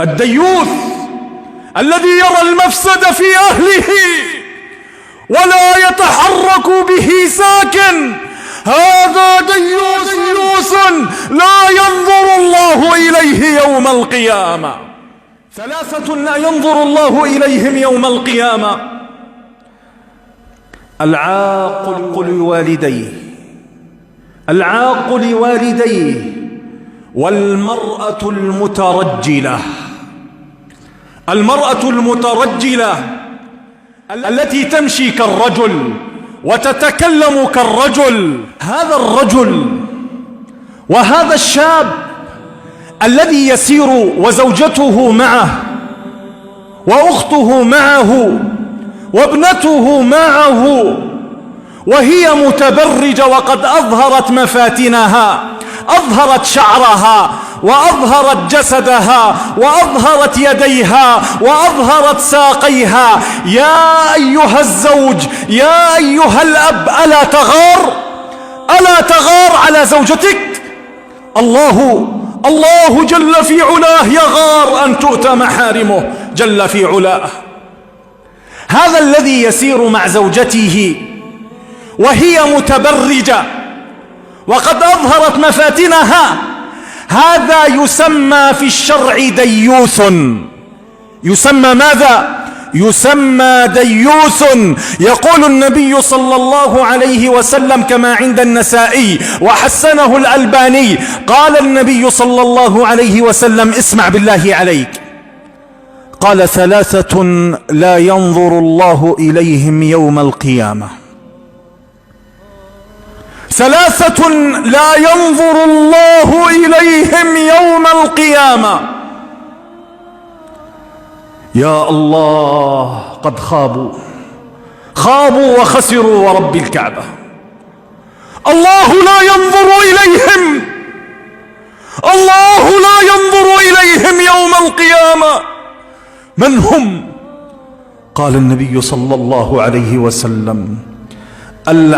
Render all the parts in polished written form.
الديوث الذي يرى المفسد في أهله ولا يتحرك به ساكن، هذا ديوث لا ينظر الله إليه يوم القيامة. ثلاثة لا ينظر الله إليهم يوم القيامة: العاق لوالديه، والمرأة المترجلة التي تمشي كالرجل وتتكلم كالرجل. هذا الرجل وهذا الشاب الذي يسير وزوجته معه وأخته معه وابنته معه، وهي متبرجة وقد أظهرت مفاتنها، أظهرت شعرها وأظهرت جسدها وأظهرت يديها وأظهرت ساقيها. يا أيها الزوج، يا أيها الأب، ألا تغار على زوجتك؟ الله جل في علاه يغار أن تؤتى محارمه جل في علاه. هذا الذي يسير مع زوجته وهي متبرجة وقد أظهرت مفاتنها، هذا يسمى في الشرع ديوث. يسمى ماذا؟ يسمى ديوث. يقول النبي صلى الله عليه وسلم كما عند النسائي وحسنه الألباني، قال النبي صلى الله عليه وسلم: اسمع بالله عليك، قال: ثلاثة لا ينظر الله إليهم يوم القيامة. ثلاثة لا ينظر الله إليهم يوم القيامة. يا الله، قد خابوا وخسروا ورب الكعبة. الله لا ينظر إليهم، الله لا ينظر إليهم يوم القيامة. من هم؟ قال النبي صلى الله عليه وسلم: العاق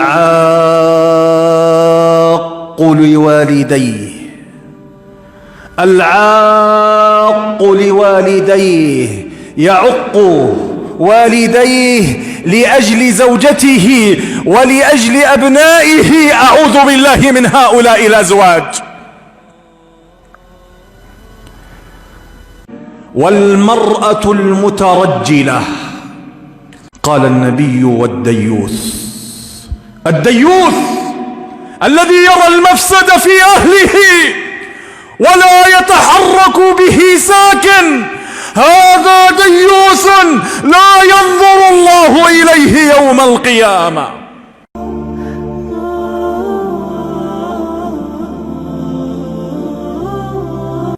لوالديه، يعق والديه لأجل زوجته ولأجل أبنائه. أعوذ بالله من هؤلاء الأزواج. والمرأة المترجلة، قال النبي: الديوث الذي يرى المفسد في أهله ولا يتحرك به ساكن، هذا ديوث لا ينظر الله إليه يوم القيامة.